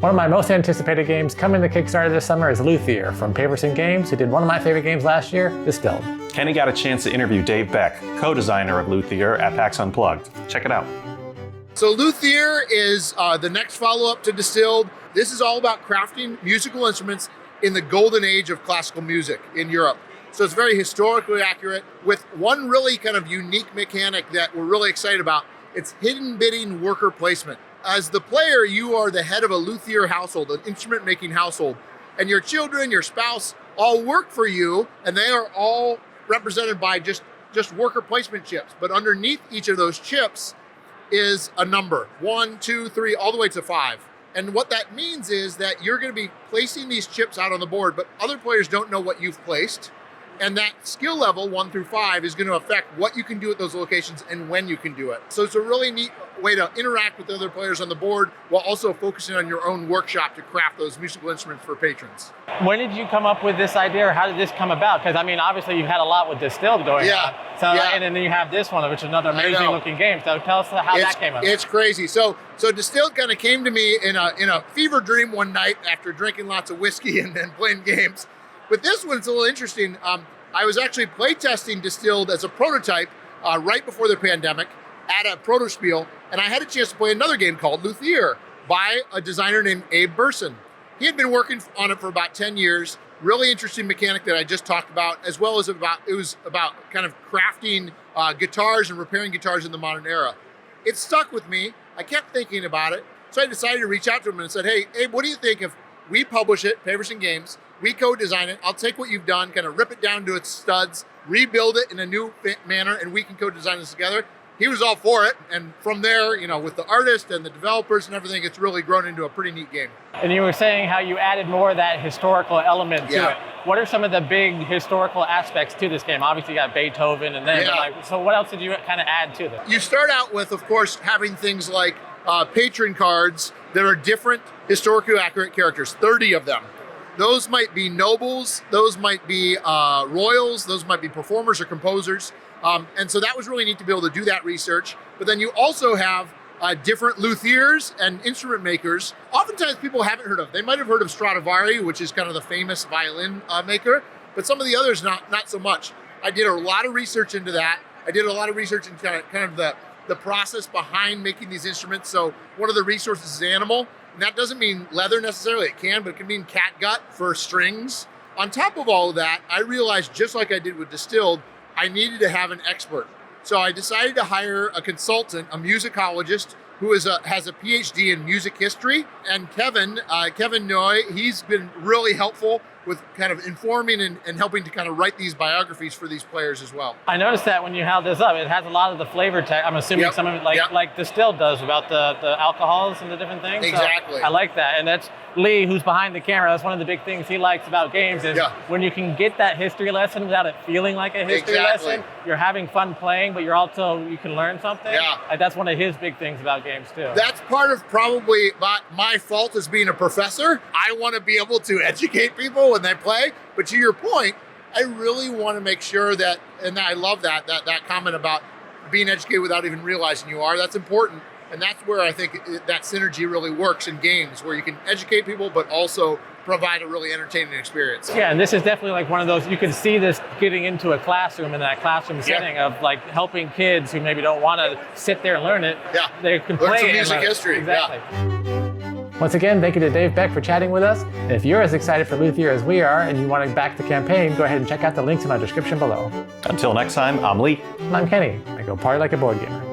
One of my most anticipated games coming to Kickstarter this summer is Luthier from Paverson Games, who did one of my favorite games last year, Distilled. Kenny got a chance to interview Dave Beck, co-designer of Luthier at PAX Unplugged. Check it out. So Luthier is the next follow-up to Distilled. This is all about crafting musical instruments in the golden age of classical music in Europe. So it's very historically accurate with one really kind of unique mechanic that we're really excited about. It's hidden bidding worker placement. As the player, you are the head of a luthier household, an instrument making household, and your children, your spouse, all work for you, and they are all represented by just worker placement chips. But underneath each of those chips is a number, 1, 2, 3, all the way to 5. And what that means is that you're gonna be placing these chips out on the board, but other players don't know what you've placed. And that skill level, 1 through 5, is going to affect what you can do at those locations and when you can do it. So it's a really neat way to interact with other players on the board while also focusing on your own workshop to craft those musical instruments for patrons. When did you come up with this idea, or how did this come about? Because I mean, obviously you've had a lot with Distilled going on. So, and then you have this one, which is another amazing looking game. So tell us how that came about. It's crazy. So Distilled kind of came to me in a fever dream one night after drinking lots of whiskey and then playing games. But this one's a little interesting. I was actually playtesting Distilled as a prototype right before the pandemic at a protospiel, and I had a chance to play another game called Luthier by a designer named Dave Beck. He had been working on it for about 10 years. Really interesting mechanic that I just talked about, as well as it was about kind of crafting guitars and repairing guitars in the modern era. It stuck with me. I kept thinking about it, so I decided to reach out to him and said, hey, Abe, what do you think if we publish it, Paverson Games, we co-design it, I'll take what you've done, kind of rip it down to its studs, rebuild it in a new manner, and we can co-design this together. He was all for it, and from there, you know, with the artist and the developers and everything, it's really grown into a pretty neat game. And you were saying how you added more of that historical element to it. What are some of the big historical aspects to this game? Obviously you got Beethoven and then, so what else did you kind of add to this? You start out with, of course, having things like patron cards that are different historically accurate characters, 30 of them. Those might be nobles, those might be royals, those might be performers or composers. And so that was really neat to be able to do that research. But then you also have different luthiers and instrument makers. Oftentimes people haven't heard of. They might have heard of Stradivari, which is kind of the famous violin maker, but some of the others not so much. I did a lot of research into that. I did a lot of research into kind of the process behind making these instruments. So one of the resources is animal. And that doesn't mean leather necessarily, it can, but it can mean catgut for strings. On top of all of that, I realized, just like I did with Distilled, I needed to have an expert. So I decided to hire a consultant, a musicologist, who has a PhD in music history. And Kevin Noy, he's been really helpful with kind of informing and helping to kind of write these biographies for these players as well. I noticed that when you held this up, it has a lot of the flavor text. I'm assuming some of it like Distilled does about the alcohols and the different things. Exactly. So I like that. And that's Lee, who's behind the camera. That's one of the big things he likes about games is when you can get that history lesson without it feeling like a history lesson, you're having fun playing, but you can learn something. And that's one of his big things about games too. That's part of probably my fault as being a professor. I want to be able to educate people when they play, but to your point, I really want to make sure that, and I love that comment about being educated without even realizing you are. That's important, and that's where I think that synergy really works in games, where you can educate people, but also provide a really entertaining experience. Yeah, and this is definitely like one of those, you can see this getting into a classroom in that classroom setting of like helping kids who maybe don't want to sit there and learn it. They can learn play some it. Music history. Once again, thank you to Dave Beck for chatting with us. And if you're as excited for Luthier as we are and you want to back the campaign, go ahead and check out the links in our description below. Until next time, I'm Lee. And I'm Kenny. I go party like a board gamer.